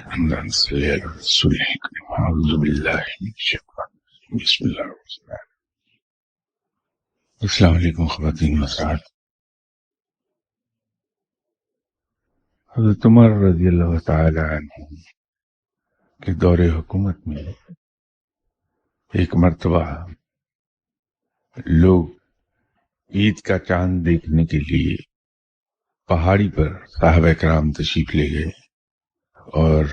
حمدا صلی علی رسول الکریم اعوذ باللہ من الشیطان الرجیم بسم اللہ الرحمن الرحیم السلام علیکم خواتین و حضرات۔ حضرت عمر رضی اللہ تعالی عنہ کے دور حکومت میں ایک مرتبہ لوگ عید کا چاند دیکھنے کے لیے پہاڑی پر صحابہ کرام تشریف لے گئے اور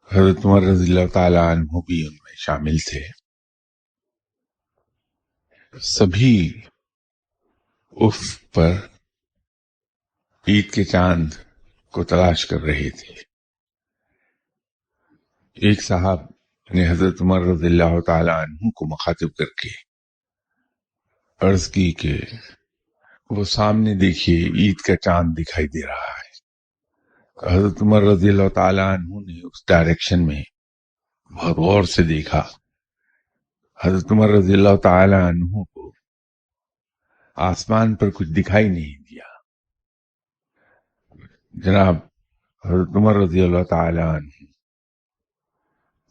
حضرت عمر رضی اللہ تعالی عنہ بھی ان میں شامل تھے۔ سبھی افق پر عید کے چاند کو تلاش کر رہے تھے۔ ایک صاحب نے حضرت عمر رضی اللہ تعالی عنہ کو مخاطب کر کے عرض کی کہ وہ سامنے دیکھیے عید کا چاند دکھائی دے رہا ہے۔ حضرت عمر رضی اللہ تعالی عنہ نے اس ڈائریکشن میں بہت غور سے دیکھا۔ حضرت عمر رضی اللہ تعالی عنہ کو آسمان پر کچھ دکھائی نہیں دیا۔ جناب حضرت عمر رضی اللہ تعالی عنہ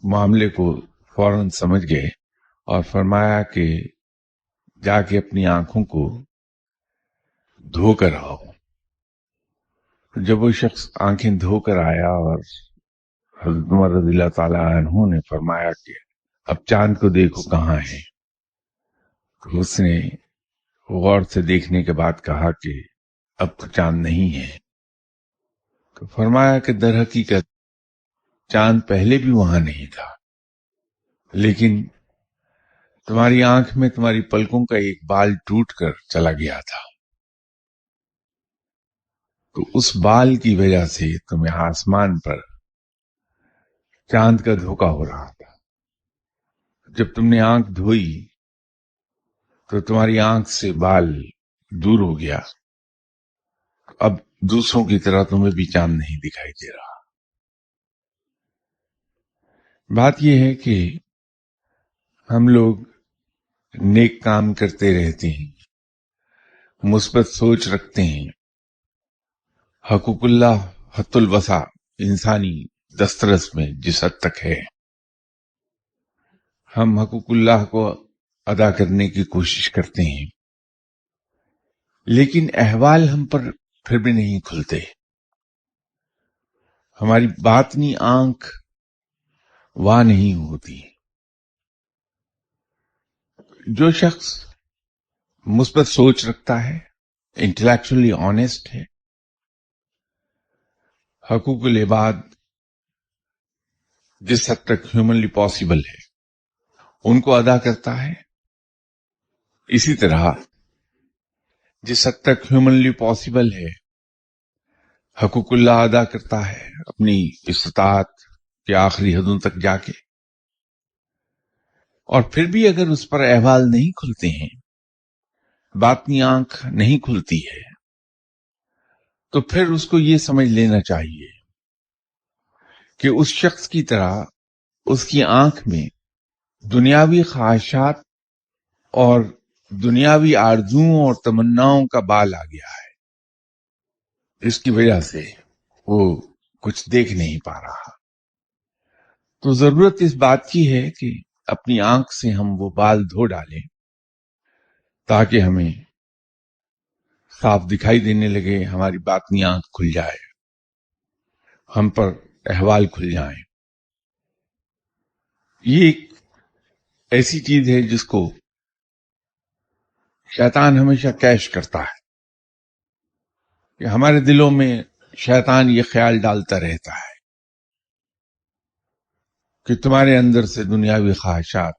معاملے کو فوراً سمجھ گئے اور فرمایا کہ جا کے اپنی آنکھوں کو دھو کر آؤ۔ جب وہ شخص آنکھیں دھو کر آیا اور حضرت عمر رضی اللہ تعالیٰ عنہ نے فرمایا کہ اب چاند کو دیکھو کہاں ہے، تو اس نے غور سے دیکھنے کے بعد کہا کہ اب تو چاند نہیں ہے۔ تو فرمایا کہ در حقیقت چاند پہلے بھی وہاں نہیں تھا، لیکن تمہاری آنکھ میں تمہاری پلکوں کا ایک بال ٹوٹ کر چلا گیا تھا، تو اس بال کی وجہ سے تمہیں آسمان پر چاند کا دھوکا ہو رہا تھا۔ جب تم نے آنکھ دھوئی تو تمہاری آنکھ سے بال دور ہو گیا، اب دوسروں کی طرح تمہیں بھی چاند نہیں دکھائی دے رہا۔ بات یہ ہے کہ ہم لوگ نیک کام کرتے رہتے ہیں، مثبت سوچ رکھتے ہیں، حقوق اللہ حت الوسع انسانی دسترس میں جس حد تک ہے ہم حقوق اللہ کو ادا کرنے کی کوشش کرتے ہیں، لیکن احوال ہم پر پھر بھی نہیں کھلتے۔ ہماری باطنی آنکھ واہ نہیں ہوتی۔ جو شخص مثبت سوچ رکھتا ہے، انٹلیکچولی آنےسٹ ہے، حقوق العباد جس حد تک ہیومنلی پاسبل ہے ان کو ادا کرتا ہے، اسی طرح جس حد تک ہیومنلی پاسبل ہے حقوق اللہ ادا کرتا ہے اپنی استطاعت کے آخری حدوں تک جا کے، اور پھر بھی اگر اس پر احوال نہیں کھلتے ہیں، باطنی آنکھ نہیں کھلتی ہے، تو پھر اس کو یہ سمجھ لینا چاہیے کہ اس شخص کی طرح اس کی آنکھ میں دنیاوی خواہشات اور دنیاوی آرزوؤں اور تمناؤں کا بال آ گیا ہے، اس کی وجہ سے وہ کچھ دیکھ نہیں پا رہا۔ تو ضرورت اس بات کی ہے کہ اپنی آنکھ سے ہم وہ بال دھو ڈالیں تاکہ ہمیں صاف دکھائی دینے لگے، ہماری باطنی آنکھ کھل جائے، ہم پر احوال کھل جائیں۔ یہ ایک ایسی چیز ہے جس کو شیطان ہمیشہ کیش کرتا ہے کہ ہمارے دلوں میں شیطان یہ خیال ڈالتا رہتا ہے کہ تمہارے اندر سے دنیاوی خواہشات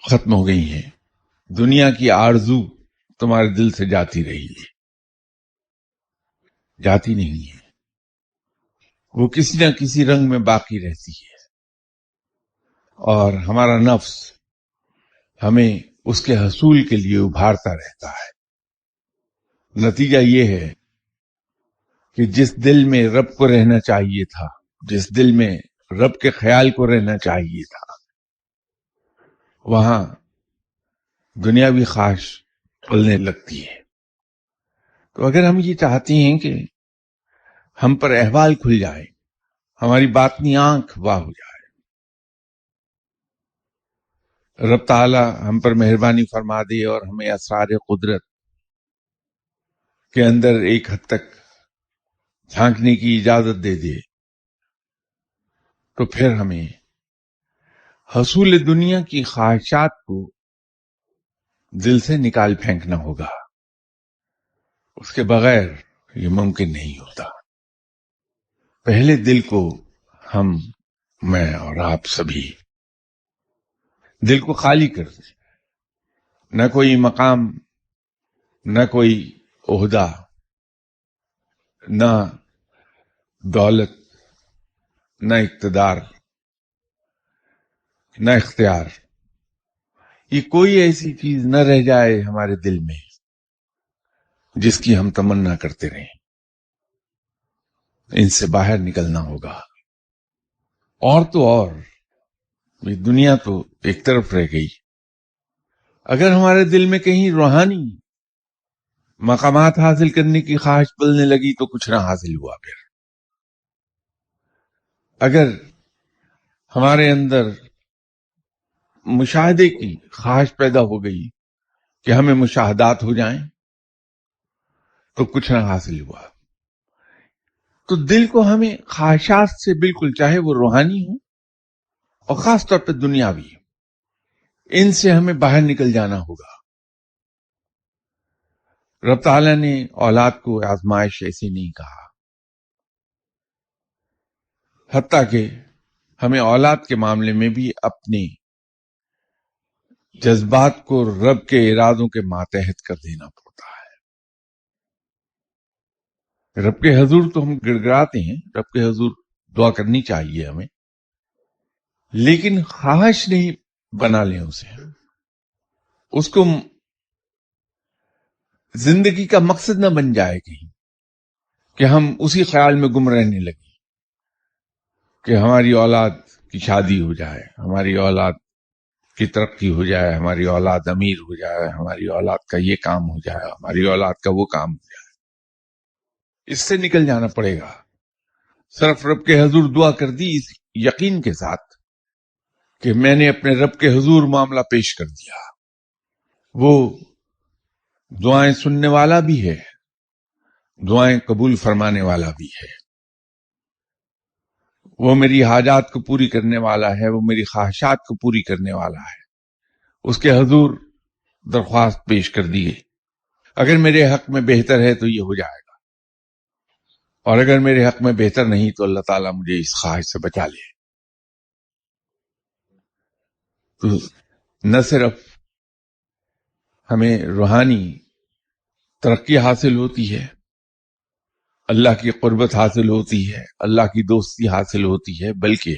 ختم ہو گئی ہیں، دنیا کی آرزو تمہارے دل سے جاتی رہی ہے، جاتی نہیں ہے، وہ کسی نہ کسی رنگ میں باقی رہتی ہے، اور ہمارا نفس ہمیں اس کے حصول کے لیے ابھارتا رہتا ہے۔ نتیجہ یہ ہے کہ جس دل میں رب کو رہنا چاہیے تھا، جس دل میں رب کے خیال کو رہنا چاہیے تھا، وہاں دنیاوی خواہش پلنے لگتی ہے۔ تو اگر ہم یہ چاہتے ہیں کہ ہم پر احوال کھل جائے، ہماری باطنی آنکھ واہ ہو جائے، رب تعالی ہم پر مہربانی فرما دے اور ہمیں اسرار قدرت کے اندر ایک حد تک جھانکنے کی اجازت دے دے، تو پھر ہمیں حصول دنیا کی خواہشات کو دل سے نکال پھینکنا ہوگا، اس کے بغیر یہ ممکن نہیں ہوتا۔ پہلے دل کو میں اور آپ سبھی دل کو خالی کر دیں، نہ کوئی مقام، نہ کوئی عہدہ، نہ دولت، نہ اقتدار، نہ اختیار، یہ کوئی ایسی چیز نہ رہ جائے ہمارے دل میں جس کی ہم تمنا کرتے رہیں۔ ان سے باہر نکلنا ہوگا، اور تو اور یہ دنیا تو ایک طرف رہ گئی، اگر ہمارے دل میں کہیں روحانی مقامات حاصل کرنے کی خواہش پلنے لگی تو کچھ نہ حاصل ہوا۔ پھر اگر ہمارے اندر مشاہدے کی خواہش پیدا ہو گئی کہ ہمیں مشاہدات ہو جائیں تو کچھ نہ حاصل ہوا۔ تو دل کو ہمیں خواہشات سے بالکل، چاہے وہ روحانی ہو اور خاص طور پہ دنیاوی، ان سے ہمیں باہر نکل جانا ہوگا۔ رب تعالیٰ نے اولاد کو آزمائش ایسے نہیں کہا، حتیٰ کہ ہمیں اولاد کے معاملے میں بھی اپنے جذبات کو رب کے ارادوں کے ماتحت کر دینا پڑتا ہے۔ رب کے حضور تو ہم گڑگڑاتے ہیں، رب کے حضور دعا کرنی چاہیے ہمیں، لیکن خواہش نہیں بنا لیں اسے، اس کو زندگی کا مقصد نہ بن جائے کہیں کہ ہم اسی خیال میں گم رہنے لگیں کہ ہماری اولاد کی شادی ہو جائے، ہماری اولاد کی ترقی ہو جائے، ہماری اولاد امیر ہو جائے، ہماری اولاد کا یہ کام ہو جائے، ہماری اولاد کا وہ کام ہو جائے۔ اس سے نکل جانا پڑے گا۔ صرف رب کے حضور دعا کر دی اس یقین کے ساتھ کہ میں نے اپنے رب کے حضور معاملہ پیش کر دیا، وہ دعائیں سننے والا بھی ہے، دعائیں قبول فرمانے والا بھی ہے، وہ میری حاجات کو پوری کرنے والا ہے، وہ میری خواہشات کو پوری کرنے والا ہے۔ اس کے حضور درخواست پیش کر دیے، اگر میرے حق میں بہتر ہے تو یہ ہو جائے گا، اور اگر میرے حق میں بہتر نہیں تو اللہ تعالیٰ مجھے اس خواہش سے بچا لے۔ تو نہ صرف ہمیں روحانی ترقی حاصل ہوتی ہے، اللہ کی قربت حاصل ہوتی ہے، اللہ کی دوستی حاصل ہوتی ہے، بلکہ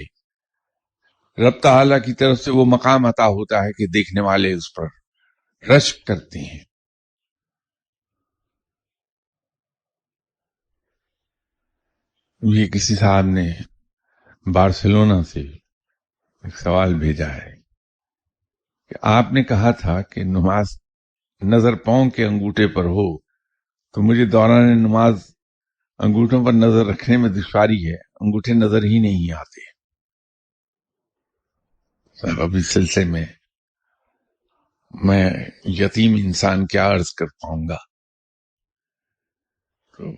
رب تعالیٰ کی طرف سے وہ مقام عطا ہوتا ہے کہ دیکھنے والے اس پر رشک کرتے ہیں۔ یہ کسی صاحب نے بارسلونا سے ایک سوال بھیجا ہے کہ آپ نے کہا تھا کہ نماز نظر پاؤں کے انگوٹھے پر ہو، تو مجھے دوران نماز انگوٹھوں پر نظر رکھنے میں دشواری ہے، انگوٹھے نظر ہی نہیں آتے۔ اب اس سلسلے میں یتیم انسان کیا عرض کر پاؤں گا؟ تو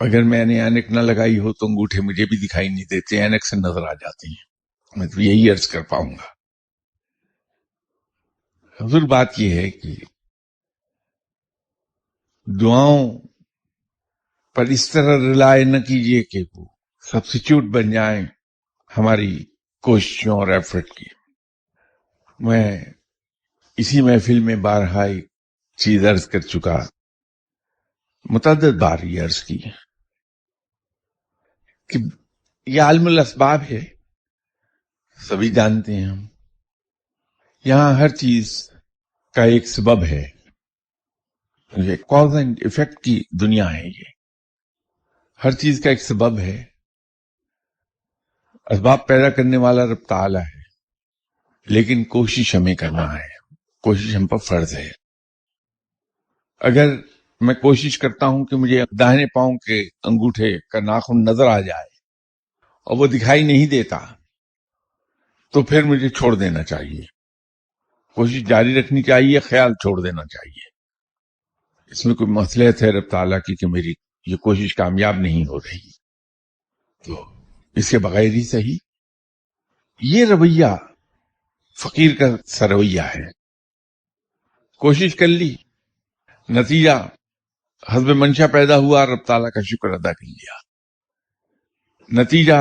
اگر میں نے اینک نہ لگائی ہو تو انگوٹھے مجھے بھی دکھائی نہیں دیتے، اینک سے نظر آ جاتے ہیں۔ میں تو یہی عرض کر پاؤں گا۔ حضور بات یہ ہے کہ دعاؤں پر اس طرح رلائے نہ کیجئے کہ وہ سبسٹیوٹ بن جائیں ہماری کوششوں اور ایفرٹ کی۔ میں اسی محفل میں بارہا ایک چیز عرض کر چکا، متعدد بار یہ عرض کی کہ یہ عالم الاسباب ہے، سبھی جانتے ہیں ہم، یہاں ہر چیز کا ایک سبب ہے، یہ کاز اینڈ ایفیکٹ کی دنیا ہے، یہ ہر چیز کا ایک سبب ہے، اسباب پیدا کرنے والا رب تعالی ہے، لیکن کوشش ہمیں کرنا ہے، کوشش ہم پر فرض ہے۔ اگر میں کوشش کرتا ہوں کہ مجھے داہنے پاؤں کے انگوٹھے کا ناخن نظر آ جائے اور وہ دکھائی نہیں دیتا تو پھر مجھے چھوڑ دینا چاہیے. کوشش جاری رکھنی چاہیے، خیال چھوڑ دینا چاہیے. اس میں کوئی مصلحت ہے رب تعالیٰ کی کہ میری یہ کوشش کامیاب نہیں ہو رہی، تو اس کے بغیر ہی صحیح. یہ رویہ فقیر کا سرویہ ہے. کوشش کر لی، نتیجہ حسب منشا پیدا ہوا، رب تعالیٰ کا شکر ادا کر لیا. نتیجہ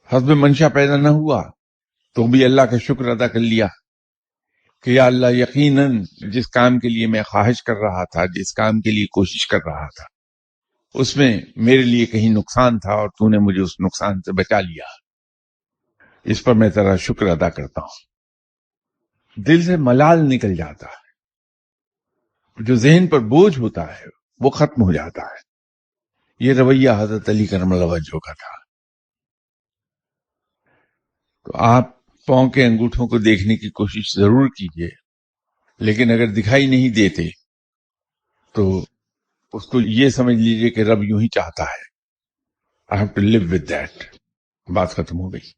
حسب منشا پیدا نہ ہوا تو بھی اللہ کا شکر ادا کر لیا کہ یا اللہ، یقیناً جس کام کے لیے میں خواہش کر رہا تھا، جس کام کے لیے کوشش کر رہا تھا، اس میں میرے لیے کہیں نقصان تھا اور تو نے مجھے اس نقصان سے بچا لیا. اس پر میں تیرا شکر ادا کرتا ہوں. دل سے ملال نکل جاتا ہے، جو ذہن پر بوجھ ہوتا ہے وہ ختم ہو جاتا ہے. یہ رویہ حضرت علی کرم اللہ وجہہ کا تھا. تو آپ پاؤں کے انگوٹھوں کو دیکھنے کی کوشش ضرور کیجیے، لیکن اگر دکھائی نہیں دیتے تو اس کو یہ سمجھ لیجیے کہ رب یوں ہی چاہتا ہے. I have to live with that. بات ختم ہو گئی.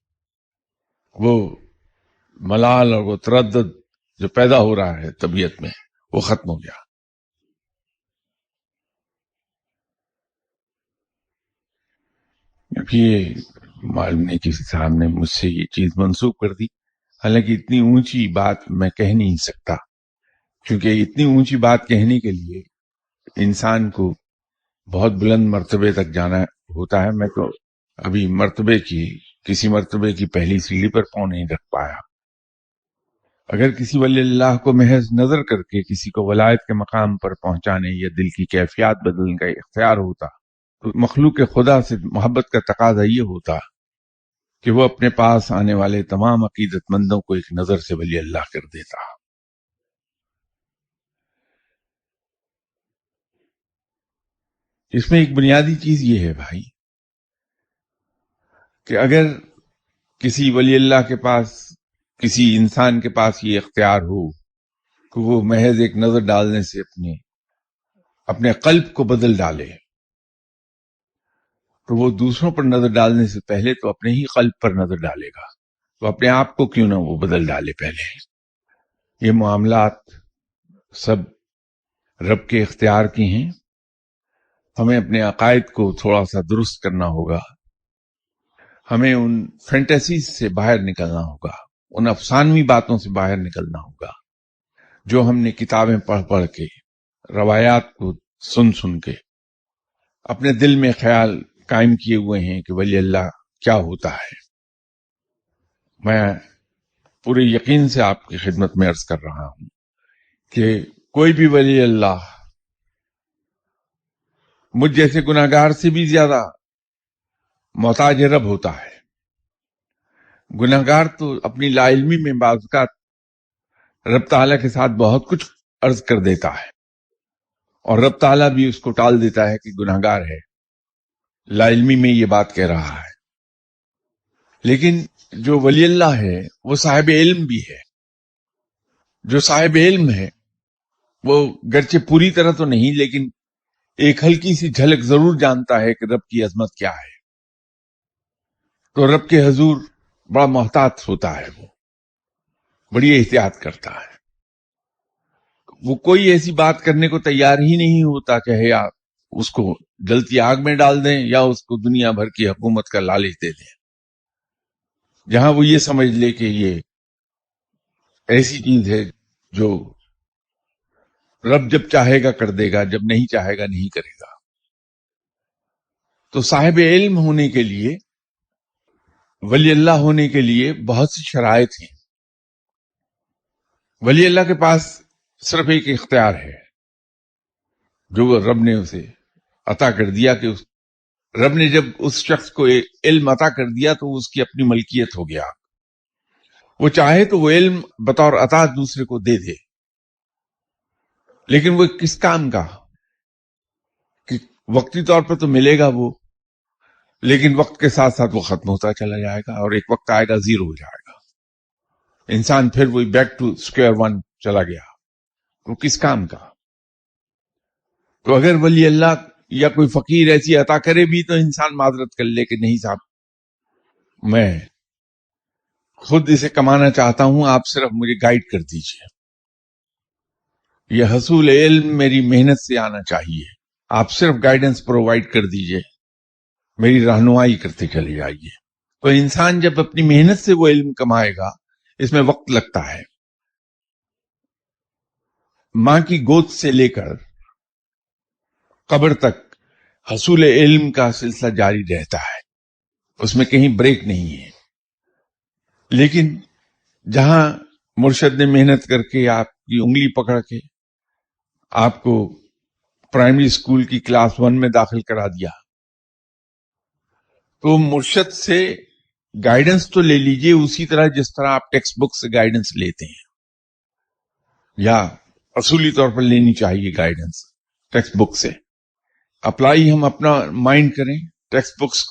وہ ملال اور وہ تردد جو پیدا ہو رہا ہے طبیعت میں وہ ختم ہو گیا. اب یہ معلوم نہیں کسی صاحب نے مجھ سے یہ چیز منسوخ کر دی، حالانکہ اتنی اونچی بات میں کہہ نہیں سکتا، کیونکہ اتنی اونچی بات کہنے کے لیے انسان کو بہت بلند مرتبے تک جانا ہوتا ہے. میں تو ابھی کسی مرتبے کی پہلی سیڑھی پر پاؤں نہیں رکھ پایا. اگر کسی ولی اللہ کو محض نظر کر کے کسی کو ولایت کے مقام پر پہنچانے یا دل کی کیفیات بدلنے کا اختیار ہوتا تو مخلوق خدا سے محبت کا تقاضا یہ ہوتا کہ وہ اپنے پاس آنے والے تمام عقیدت مندوں کو ایک نظر سے ولی اللہ کر دیتا. اس میں ایک بنیادی چیز یہ ہے بھائی کہ اگر کسی ولی اللہ کے پاس، کسی انسان کے پاس یہ اختیار ہو کہ وہ محض ایک نظر ڈالنے سے اپنے قلب کو بدل ڈالے، تو وہ دوسروں پر نظر ڈالنے سے پہلے تو اپنے ہی قلب پر نظر ڈالے گا. تو اپنے آپ کو کیوں نہ وہ بدل ڈالے پہلے. یہ معاملات سب رب کے اختیار کی ہیں. ہمیں اپنے عقائد کو تھوڑا سا درست کرنا ہوگا. ہمیں ان فینٹیسیز سے باہر نکلنا ہوگا، ان افسانوی باتوں سے باہر نکلنا ہوگا جو ہم نے کتابیں پڑھ کے، روایات کو سن کے اپنے دل میں خیال قائم کیے ہوئے ہیں کہ ولی اللہ کیا ہوتا ہے. میں پورے یقین سے آپ کی خدمت میں عرض کر رہا ہوں کہ کوئی بھی ولی اللہ مجھ جیسے گناہگار سے بھی زیادہ محتاج رب ہوتا ہے. گناہگار تو اپنی لا علمی میں بعض اوقات رب تعالیٰ کے ساتھ بہت کچھ عرض کر دیتا ہے اور رب تعالیٰ بھی اس کو ٹال دیتا ہے کہ گناہگار ہے، لا علمی میں یہ بات کہہ رہا ہے. لیکن جو ولی اللہ ہے وہ صاحب علم بھی ہے. جو صاحب علم ہے وہ گرچہ پوری طرح تو نہیں، لیکن ایک ہلکی سی جھلک ضرور جانتا ہے کہ رب کی عظمت کیا ہے. تو رب کے حضور بڑا محتاط ہوتا ہے، وہ بڑی احتیاط کرتا ہے. وہ کوئی ایسی بات کرنے کو تیار ہی نہیں ہوتا چاہے آپ اس کو جلتی آگ میں ڈال دیں یا اس کو دنیا بھر کی حکومت کا لالچ دے دیں، جہاں وہ یہ سمجھ لے کہ یہ ایسی چیز ہے جو رب جب چاہے گا کر دے گا، جب نہیں چاہے گا نہیں کرے گا. تو صاحب علم ہونے کے لیے، ولی اللہ ہونے کے لیے بہت سی شرائط ہیں. ولی اللہ کے پاس صرف ایک اختیار ہے جو رب نے اسے عطا کر دیا کہ رب نے جب اس شخص کو علم عطا کر دیا تو اس کی اپنی ملکیت ہو گیا. وہ چاہے تو وہ علم بطور عطا دوسرے کو دے دے، لیکن وہ کس کام کا؟ کہ وقتی طور پر تو ملے گا وہ، لیکن وقت کے ساتھ ساتھ وہ ختم ہوتا چلا جائے گا اور ایک وقت آئے گا زیرو ہو جائے گا. انسان پھر وہی بیک ٹو اسکوائر ون چلا گیا. وہ کس کام کا؟ تو اگر ولی اللہ یا کوئی فقیر ایسی عطا کرے بھی تو انسان معذرت کر لے کہ نہیں صاحب میں خود اسے کمانا چاہتا ہوں، آپ صرف مجھے گائیڈ کر دیجئے، یہ حصول علم میری محنت سے آنا چاہیے، آپ صرف گائیڈنس پرووائڈ کر دیجئے، میری رہنمائی کرتے چلے جائیے۔ تو انسان جب اپنی محنت سے وہ علم کمائے گا، اس میں وقت لگتا ہے، ماں کی گود سے لے کر قبر تک حصول علم کا سلسلہ جاری رہتا ہے، اس میں کہیں بریک نہیں ہے۔ لیکن جہاں مرشد نے محنت کر کے آپ کی انگلی پکڑ کے آپ کو پرائمری اسکول کی کلاس 1 میں داخل کرا دیا، تو مرشد سے گائیڈنس تو لے لیجئے اسی طرح جس طرح آپ ٹیکسٹ بک سے گائیڈنس لیتے ہیں، یا اصولی طور پر لینی چاہیے گائیڈنس ٹیکسٹ بک سے۔ اپلائی ہم اپنا مائنڈ کریں، ٹیکسٹ بکس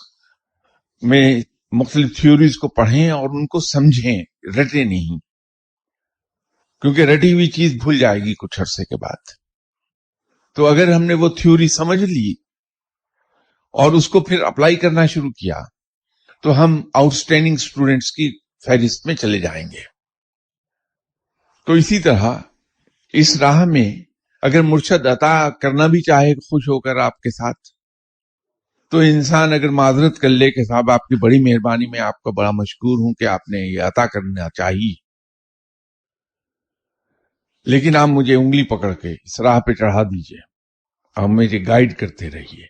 میں مختلف تھیوریز کو پڑھیں اور ان کو سمجھیں، رٹے نہیں، کیونکہ رٹی ہوئی چیز بھول جائے گی کچھ عرصے کے بعد۔ تو اگر ہم نے وہ تھیوری سمجھ لی اور اس کو پھر اپلائی کرنا شروع کیا تو ہم آؤٹ اسٹینڈنگ اسٹوڈینٹس کی فہرست میں چلے جائیں گے۔ تو اسی طرح اس راہ میں اگر مرشد عطا کرنا بھی چاہے خوش ہو کر آپ کے ساتھ، تو انسان اگر معذرت کر لے کہ صاحب آپ کی بڑی مہربانی، میں آپ کا بڑا مشکور ہوں کہ آپ نے یہ عطا کرنا چاہیے، لیکن آپ مجھے انگلی پکڑ کے اس راہ پہ چڑھا دیجئے، آپ مجھے گائیڈ کرتے رہیے،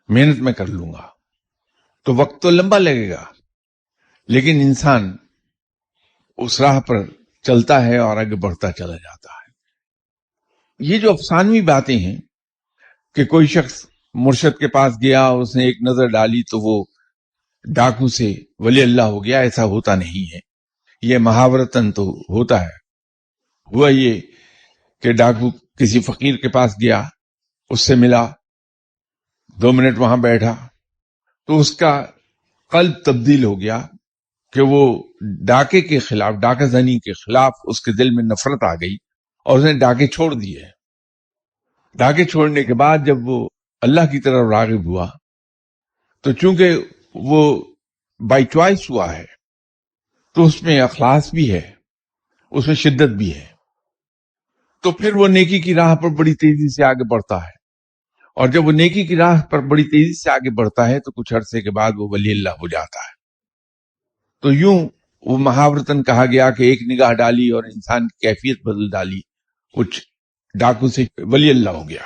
محنت میں کر لوں گا۔ تو وقت تو لمبا لگے گا، لیکن انسان اس راہ پر چلتا ہے اور آگے بڑھتا چلا جاتا ہے۔ یہ جو افسانوی باتیں ہیں کہ کوئی شخص مرشد کے پاس گیا، اس نے ایک نظر ڈالی تو وہ ڈاکو سے ولی اللہ ہو گیا، ایسا ہوتا نہیں ہے۔ یہ محاورتن تو ہوتا ہے۔ ہوا یہ کہ ڈاکو کسی فقیر کے پاس گیا، اس سے ملا، 2 منٹ وہاں بیٹھا، تو اس کا قلب تبدیل ہو گیا کہ وہ ڈاکے کے خلاف، ڈاکہ زنی کے خلاف اس کے دل میں نفرت آ گئی اور اس نے ڈاکے چھوڑ دیے۔ ڈاکے چھوڑنے کے بعد جب وہ اللہ کی طرف راغب ہوا تو چونکہ وہ بائی چوائس ہوا ہے تو اس میں اخلاص بھی ہے، اس میں شدت بھی ہے، تو پھر وہ نیکی کی راہ پر بڑی تیزی سے آگے بڑھتا ہے، اور جب وہ نیکی کی راہ پر بڑی تیزی سے آگے بڑھتا ہے تو کچھ عرصے کے بعد وہ ولی اللہ ہو جاتا ہے۔ تو یوں وہ محاورتن کہا گیا کہ ایک نگاہ ڈالی اور انسان کی کیفیت بدل ڈالی، کچھ ڈاکو سے ولی اللہ ہو گیا،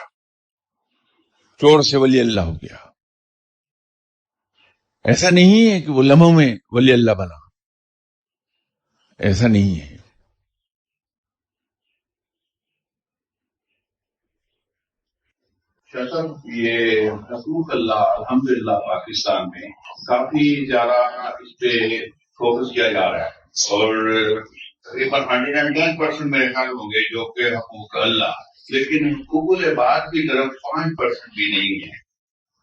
چور سے ولی اللہ ہو گیا۔ ایسا نہیں ہے کہ وہ لمحوں میں ولی اللہ بنا، ایسا نہیں ہے۔ صاحب یہ حقوق اللہ الحمدللہ پاکستان میں کافی زیادہ اس پہ فوکس کیا جا رہا ہے، اور تقریباً 110% میرے خیال ہوں گے جو کہ حقوق اللہ، لیکن حقوق العباد کی طرف 5% بھی نہیں ہے۔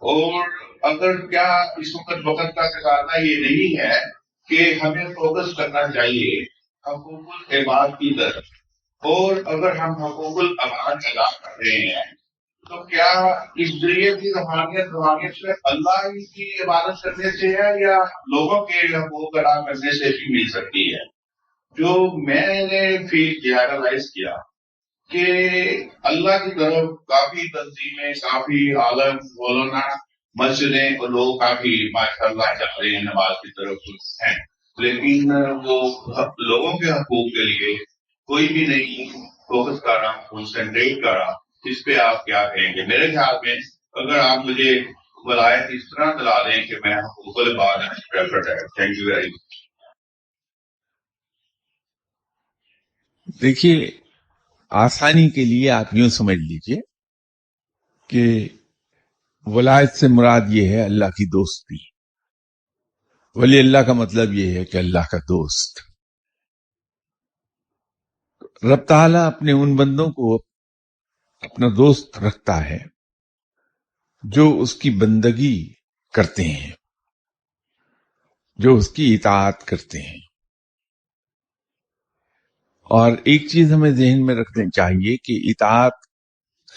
اور اگر کیا اس وقت کا تقاضا یہ نہیں ہے کہ ہمیں فوکس کرنا چاہیے حقوق العباد کی طرف، اور اگر ہم حقوق العباد ادا کر رہے ہیں تو کیا اس ذریعے کی روحانیت سے اللہ کی عبادت کرنے سے ہے یا لوگوں کے حقوق ادا کرنے سے بھی مل سکتی ہے؟ جو میں نے ریئلائز کیا کہ اللہ کی طرف کافی تنظیمیں، کافی عالم مولانا مسجدیں اور لوگ کافی ماشاء اللہ جا رہے ہیں نماز کی طرف ہیں، لیکن وہ لوگوں کے حقوق کے لیے کوئی بھی نہیں فوکس کر رہا، کنسنٹریٹ کر رہا۔ اس پہ آپ کیا کہیں گے؟ میرے خیال میں اگر آپ مجھے ولایت اس طرح دلا دیں کہ میں حقوق العباد پریفرڈ ہے۔ Thank you very much. دیکھیے، آسانی کے لیے آپ یوں سمجھ لیجئے کہ ولایت سے مراد یہ ہے اللہ کی دوستی۔ ولی اللہ کا مطلب یہ ہے کہ اللہ کا دوست۔ رب تعالیٰ اپنے ان بندوں کو اپنا دوست رکھتا ہے جو اس کی بندگی کرتے ہیں، جو اس کی اطاعت کرتے ہیں۔ اور ایک چیز ہمیں ذہن میں رکھنی چاہیے کہ اطاعت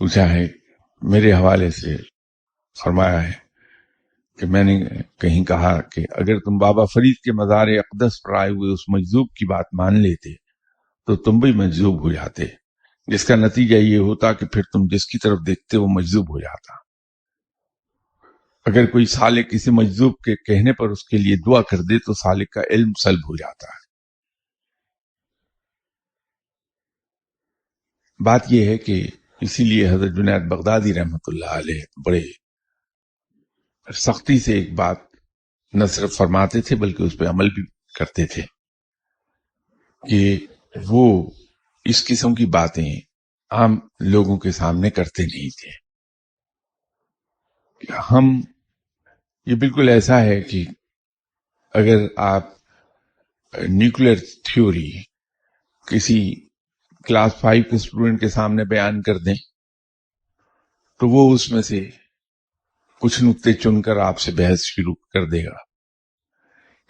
پوچھا ہے، میرے حوالے سے فرمایا ہے کہ میں نے کہیں کہا کہ اگر تم بابا فرید کے مزار اقدس پر آئے ہوئے اس مجذوب کی بات مان لیتے تو تم بھی مجذوب ہو جاتے، جس کا نتیجہ یہ ہوتا کہ پھر تم جس کی طرف دیکھتے وہ مجذوب ہو جاتا۔ اگر کوئی سالک کسی مجذوب کے کہنے پر اس کے لیے دعا کر دے تو سالک کا علم سلب ہو جاتا ہے۔ بات یہ ہے کہ اسی لیے حضرت جنید بغدادی رحمت اللہ علیہ بڑے سختی سے ایک بات نہ صرف فرماتے تھے بلکہ اس پہ عمل بھی کرتے تھے کہ وہ اس قسم کی باتیں عام لوگوں کے سامنے کرتے نہیں تھے۔ ہم یہ بالکل ایسا ہے کہ اگر آپ نیوکلیر تھیوری کسی کلاس 5 کے اسٹوڈنٹ کے سامنے بیان کر دیں تو وہ اس میں سے کچھ نقطے چن کر آپ سے بحث شروع کر دے گا،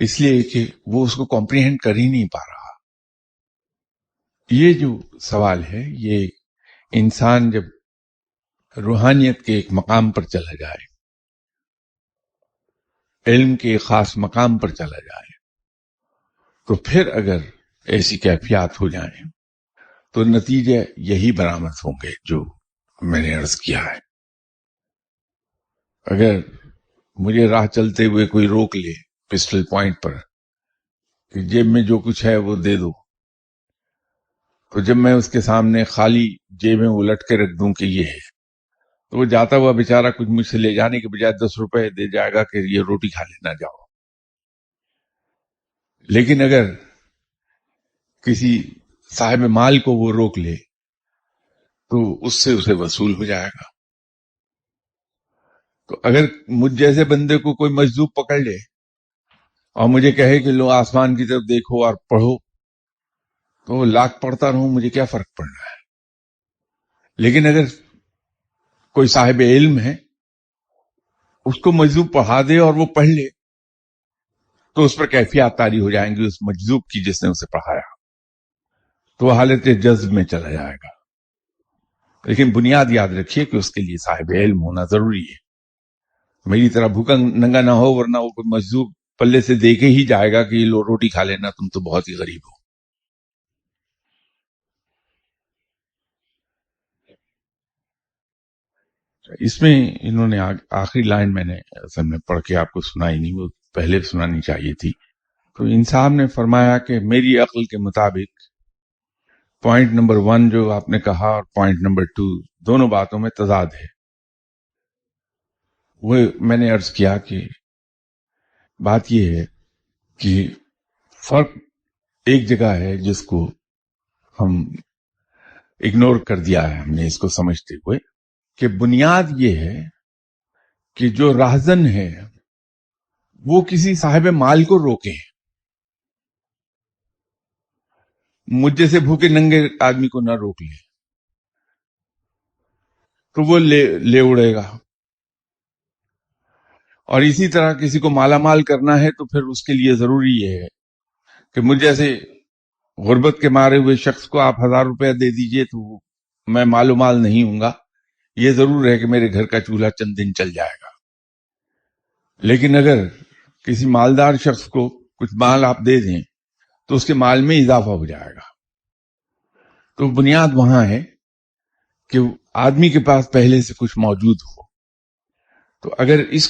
اس لیے کہ وہ اس کو کمپریہنڈ کر ہی نہیں پا رہا۔ یہ جو سوال ہے یہ انسان جب روحانیت کے ایک مقام پر چلا جائے، علم کے ایک خاص مقام پر چلا جائے، تو پھر اگر ایسی کیفیات ہو جائیں تو نتیجے یہی برآمد ہوں گے جو میں نے عرض کیا ہے۔ اگر مجھے راہ چلتے ہوئے کوئی روک لے پسٹل پوائنٹ پر کہ جیب میں جو کچھ ہے وہ دے دو، تو جب میں اس کے سامنے خالی جیبیں الٹ کے رکھ دوں کہ یہ ہے، تو وہ جاتا ہوا بیچارہ کچھ مجھ سے لے جانے کے بجائے 10 روپے دے جائے گا کہ یہ روٹی کھا لینا جاؤ۔ لیکن اگر کسی صاحب مال کو وہ روک لے تو اس سے اسے وصول ہو جائے گا۔ تو اگر مجھ جیسے بندے کو کوئی مجذوب پکڑ لے اور مجھے کہے کہ لو آسمان کی طرف دیکھو اور پڑھو، تو لاکھ پڑھتا رہوں، مجھے کیا فرق پڑنا ہے۔ لیکن اگر کوئی صاحب علم ہے اس کو مجذوب پڑھا دے اور وہ پڑھ لے تو اس پر کیفیات طاری ہو جائیں گی اس مجذوب کی جس نے اسے پڑھایا، تو وہ حالت جذب میں چلا جائے گا۔ لیکن بنیاد یاد رکھیے کہ اس کے لیے صاحب علم ہونا ضروری ہے۔ میری طرح بھوکا ننگا نہ ہو، ورنہ وہ کوئی مجذوب پلے سے دے کے ہی جائے گا کہ یہ لو روٹی کھا لینا، تم تو بہت ہی غریب ہو۔ اس میں انہوں نے آخری لائن میں نے اصل میں پڑھ کے آپ کو سنائی نہیں، وہ پہلے سنانی چاہیے تھی۔ تو ان صاحب نے فرمایا کہ میری عقل کے مطابق پوائنٹ نمبر 1 جو آپ نے کہا اور پوائنٹ نمبر 2 دونوں باتوں میں تضاد ہے۔ وہ میں نے عرض کیا کہ بات یہ ہے کہ فرق ایک جگہ ہے جس کو ہم اگنور کر دیا ہے ہم نے اس کو سمجھتے ہوئے، کہ بنیاد یہ ہے کہ جو راہزن ہے وہ کسی صاحب مال کو روکے، مجھ جیسے بھوکے ننگے آدمی کو نہ روک لے تو وہ لے اڑے گا۔ اور اسی طرح کسی کو مالا مال کرنا ہے تو پھر اس کے لیے ضروری یہ ہے کہ مجھ جیسے غربت کے مارے ہوئے شخص کو آپ 1000 روپیہ دے دیجئے تو میں مال و مال نہیں ہوں گا، یہ ضرور ہے کہ میرے گھر کا چولہا چند دن چل جائے گا۔ لیکن اگر کسی مالدار شخص کو کچھ مال آپ دے دیں تو اس کے مال میں اضافہ ہو جائے گا۔ تو بنیاد وہاں ہے کہ آدمی کے پاس پہلے سے کچھ موجود ہو۔ تو اگر اس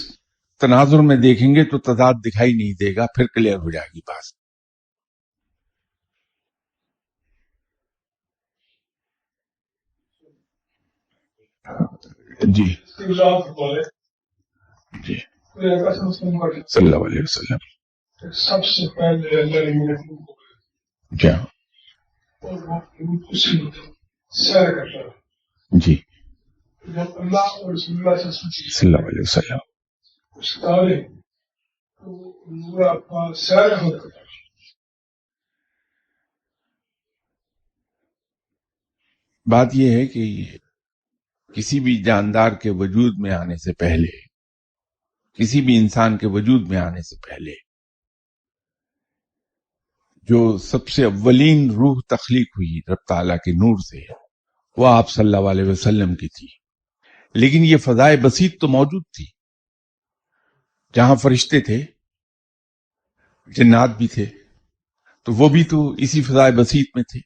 تناظر میں دیکھیں گے تو تضاد دکھائی نہیں دے گا، پھر کلیئر ہو جائے گی بات۔ جی جی صلی اللہ علیہ وسلم سب سے پہلے اللہ نے کیا سیر کرتا ہے، جی جب اللہ اور رسول اللہ صلی اللہ علیہ وسلم اس تارے تو نور اپنا سیر کرتا ہے۔ بات یہ ہے کہ کسی بھی جاندار کے وجود میں آنے سے پہلے، کسی بھی انسان کے وجود میں آنے سے پہلے جو سب سے اولین روح تخلیق ہوئی رب تعالیٰ کے نور سے، وہ آپ صلی اللہ علیہ وسلم کی تھی، لیکن یہ فضائے بسیط تو موجود تھی، جہاں فرشتے تھے، جنات بھی تھے، تو وہ بھی تو اسی فضائے بسیط میں تھے.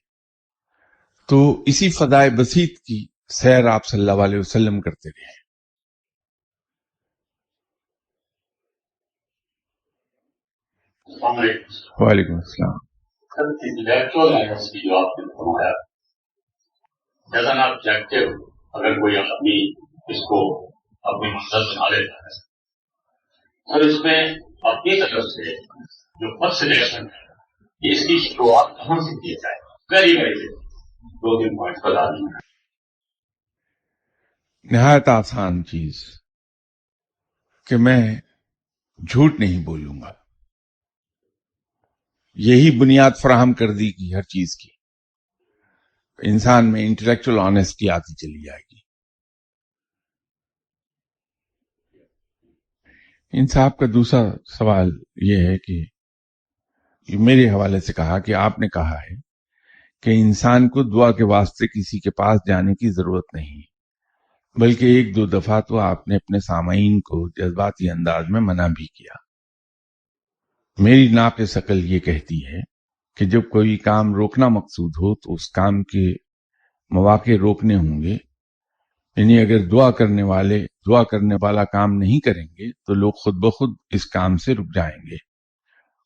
تو اسی فضائے بسیط کی سیر آپ صلی اللہ علیہ وسلم کرتے رہے. وعلیکم السلام. انٹلیکچوئل آئیڈیاز کی جو آپ نے فرمایا، جیسا نا آبجیکٹو اگر کوئی اپنی اس کو اپنی مقصد بنا لیتا ہے، اور اس میں اپنی طرف سے جو فرسٹ سلیکشن ہے اس کی شروعات کہاں سے کی جائے، ویری ویری 2-3 پوائنٹس بتا دیں. نہایت آسان چیز کہ میں جھوٹ نہیں بولوں گا، یہی بنیاد فراہم کر دی کہ ہر چیز کی انسان میں انٹلیکچوئل آنیسٹی آتی چلی جائے گی. ان صاحب کا دوسرا سوال یہ ہے کہ میرے حوالے سے کہا کہ آپ نے کہا ہے کہ انسان کو دعا کے واسطے کسی کے پاس جانے کی ضرورت نہیں، بلکہ 1-2 دفعہ تو آپ نے اپنے سامعین کو جذباتی انداز میں منع بھی کیا. میری ناقص عقل یہ کہتی ہے کہ جب کوئی کام روکنا مقصود ہو تو اس کام کے مواقع روکنے ہوں گے. یعنی اگر دعا کرنے والا کام نہیں کریں گے تو لوگ خود بخود اس کام سے رک جائیں گے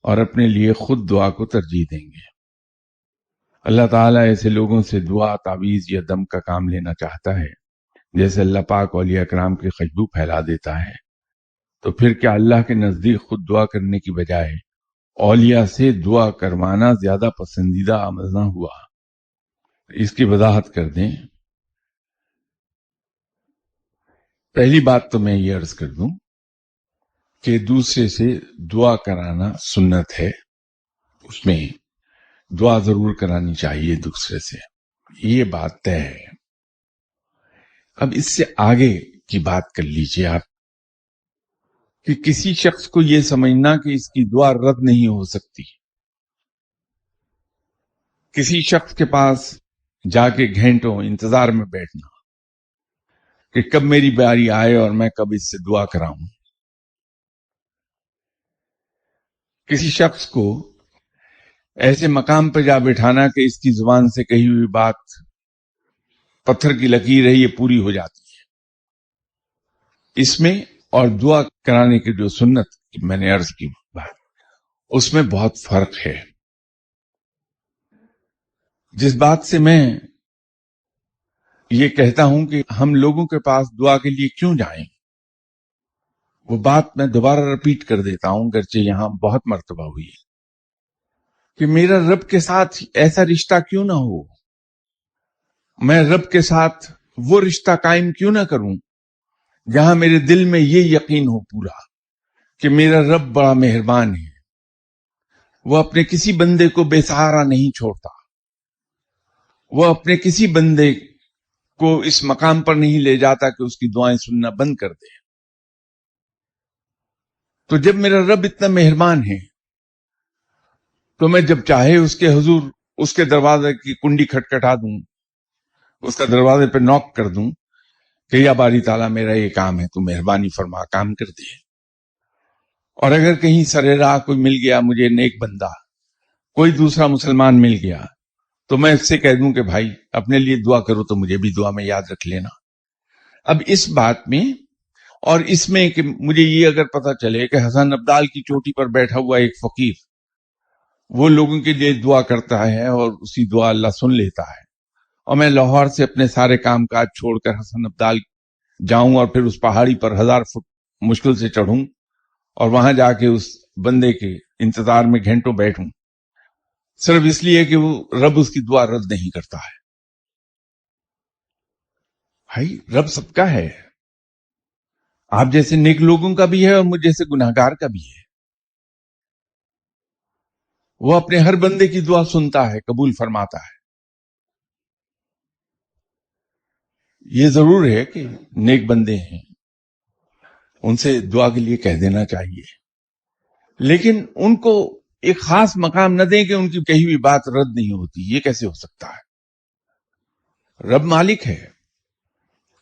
اور اپنے لیے خود دعا کو ترجیح دیں گے. اللہ تعالیٰ ایسے لوگوں سے دعا، تعویذ یا دم کا کام لینا چاہتا ہے جیسے اللہ پاک اولیاء کرام کی خوشبو پھیلا دیتا ہے. تو پھر کیا اللہ کے نزدیک خود دعا کرنے کی بجائے اولیاء سے دعا کروانا زیادہ پسندیدہ عمل نہ ہوا؟ اس کی وضاحت کر دیں. پہلی بات تو میں یہ عرض کر دوں کہ دوسرے سے دعا کرانا سنت ہے، اس میں دعا ضرور کرانی چاہیے دوسرے سے، یہ بات طے ہے. اب اس سے آگے کی بات کر لیجئے آپ کہ کسی شخص کو یہ سمجھنا کہ اس کی دعا رد نہیں ہو سکتی، کسی شخص کے پاس جا کے گھنٹوں انتظار میں بیٹھنا کہ کب میری باری آئے اور میں کب اس سے دعا کراؤں، کسی شخص کو ایسے مقام پہ جا بٹھانا کہ اس کی زبان سے کہی ہوئی بات پتھر کی لکیر ہے یہ پوری ہو جاتی ہے. اس میں اور دعا کرانے کی جو سنت میں نے عرض کی بات، اس میں بہت فرق ہے. جس بات سے میں یہ کہتا ہوں کہ ہم لوگوں کے پاس دعا کے لیے کیوں جائیں، وہ بات میں دوبارہ رپیٹ کر دیتا ہوں، گرچہ یہاں بہت مرتبہ ہوئی، کہ میرا رب کے ساتھ ایسا رشتہ کیوں نہ ہو، میں رب کے ساتھ وہ رشتہ قائم کیوں نہ کروں جہاں میرے دل میں یہ یقین ہو پورا کہ میرا رب بڑا مہربان ہے، وہ اپنے کسی بندے کو بے سہارا نہیں چھوڑتا، وہ اپنے کسی بندے کو اس مقام پر نہیں لے جاتا کہ اس کی دعائیں سننا بند کر دے. تو جب میرا رب اتنا مہربان ہے تو میں جب چاہے اس کے حضور اس کے دروازے کی کنڈی کھٹکھٹا دوں، اس کا دروازے پہ نوک کر دوں کہ یا باری تعالیٰ میرا یہ کام ہے، تو مہربانی فرما کام کر دے. اور اگر کہیں سرے راہ کوئی مل گیا مجھے نیک بندہ، کوئی دوسرا مسلمان مل گیا، تو میں اس سے کہہ دوں کہ بھائی اپنے لیے دعا کرو تو مجھے بھی دعا میں یاد رکھ لینا. اب اس بات میں اور اس میں کہ مجھے یہ اگر پتہ چلے کہ حسن ابدال کی چوٹی پر بیٹھا ہوا ایک فقیر وہ لوگوں کے لیے دعا کرتا ہے اور اسی دعا اللہ سن لیتا ہے، اور میں لاہور سے اپنے سارے کام کاج چھوڑ کر حسن ابدال جاؤں اور پھر اس پہاڑی پر 1000 فٹ مشکل سے چڑھوں اور وہاں جا کے اس بندے کے انتظار میں گھنٹوں بیٹھوں، صرف اس لیے کہ وہ رب اس کی دعا رد نہیں کرتا ہے. بھائی رب سب کا ہے، آپ جیسے نیک لوگوں کا بھی ہے اور مجھ جیسے گناہگار کا بھی ہے. وہ اپنے ہر بندے کی دعا سنتا ہے، قبول فرماتا ہے. یہ ضرور ہے کہ نیک بندے ہیں ان سے دعا کے لیے کہہ دینا چاہیے، لیکن ان کو ایک خاص مقام نہ دیں کہ ان کی کہی ہوئی بات رد نہیں ہوتی. یہ کیسے ہو سکتا ہے؟ رب مالک ہے،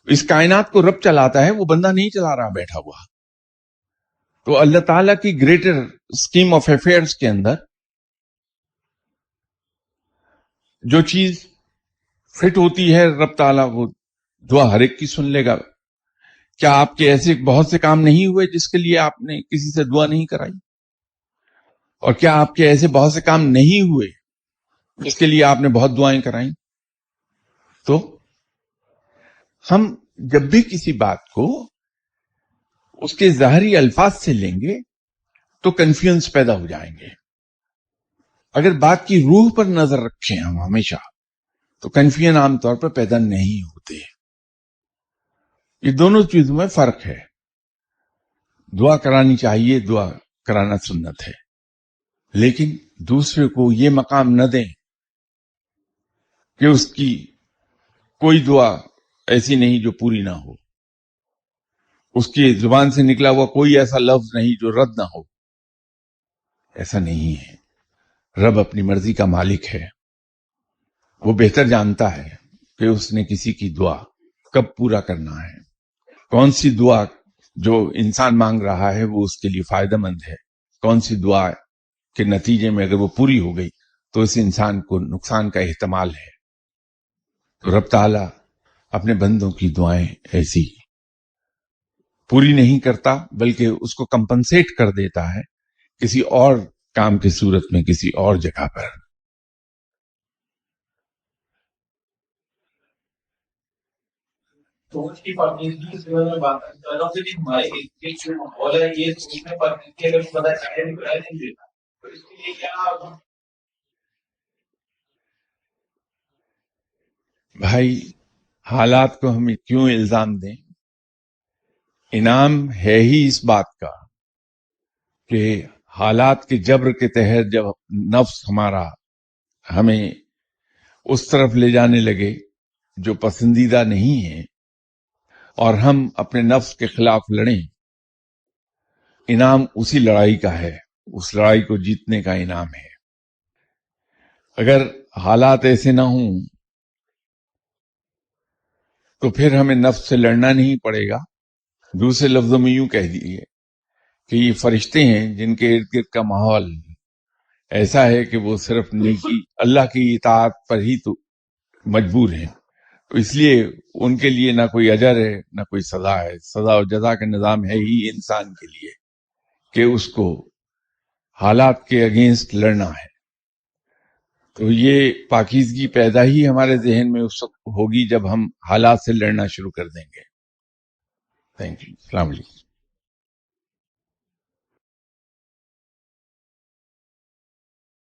اس کائنات کو رب چلاتا ہے، وہ بندہ نہیں چلا رہا بیٹھا ہوا. تو اللہ تعالیٰ کی گریٹر اسکیم آف افیئرس کے اندر جو چیز فٹ ہوتی ہے، رب تعالیٰ وہ دعا ہر ایک کی سن لے گا. کیا آپ کے ایسے بہت سے کام نہیں ہوئے جس کے لیے آپ نے کسی سے دعا نہیں کرائی؟ اور کیا آپ کے ایسے بہت سے کام نہیں ہوئے جس کے لیے آپ نے بہت دعائیں کرائیں؟ تو ہم جب بھی کسی بات کو اس کے ظاہری الفاظ سے لیں گے تو کنفیوژن پیدا ہو جائیں گے. اگر بات کی روح پر نظر رکھیں ہم ہمیشہ تو کنفیوژن عام طور پر پیدا نہیں ہوتے. یہ دونوں چیزوں میں فرق ہے. دعا کرانی چاہیے، دعا کرانا سنت ہے، لیکن دوسرے کو یہ مقام نہ دیں کہ اس کی کوئی دعا ایسی نہیں جو پوری نہ ہو، اس کی زبان سے نکلا ہوا کوئی ایسا لفظ نہیں جو رد نہ ہو. ایسا نہیں ہے. رب اپنی مرضی کا مالک ہے، وہ بہتر جانتا ہے کہ اس نے کسی کی دعا کب پورا کرنا ہے. کون سی دعا جو انسان مانگ رہا ہے وہ اس کے لیے فائدہ مند ہے، کون سی دعا کے نتیجے میں اگر وہ پوری ہو گئی تو اس انسان کو نقصان کا احتمال ہے. تو رب تعالیٰ اپنے بندوں کی دعائیں ایسی پوری نہیں کرتا، بلکہ اس کو کمپنسیٹ کر دیتا ہے کسی اور کام کی صورت میں، کسی اور جگہ پر. سوچ کی پاکیزگی اس میں بات کر رہا ہوں کہ ہمارے ایک جو ماحول ہے یہ سوچ میں پاکیزگی اگر پتا چاہے نہیں تو نہیں دیتا، تو اس کے لیے کیا؟ بھائی حالات کو ہم کیوں الزام دیں؟ انعام ہے ہی اس بات کا کہ حالات کے جبر کے تحت جب نفس ہمارا ہمیں اس طرف لے جانے لگے جو پسندیدہ نہیں ہے اور ہم اپنے نفس کے خلاف لڑیں، انعام اسی لڑائی کا ہے، اس لڑائی کو جیتنے کا انعام ہے. اگر حالات ایسے نہ ہوں تو پھر ہمیں نفس سے لڑنا نہیں پڑے گا. دوسرے لفظوں میں یوں کہہ دیجیے کہ یہ فرشتے ہیں جن کے ارد گرد کا ماحول ایسا ہے کہ وہ صرف نیکی اللہ کی اطاعت پر ہی تو مجبور ہیں. تو اس لیے ان کے لیے نہ کوئی اجر ہے نہ کوئی سزا ہے. سزا و جزا کا نظام ہے ہی انسان کے لیے کہ اس کو حالات کے اگینسٹ لڑنا ہے. تو یہ پاکیزگی پیدا ہی ہمارے ذہن میں اس وقت ہوگی جب ہم حالات سے لڑنا شروع کر دیں گے. Thank you. السلام علیکم.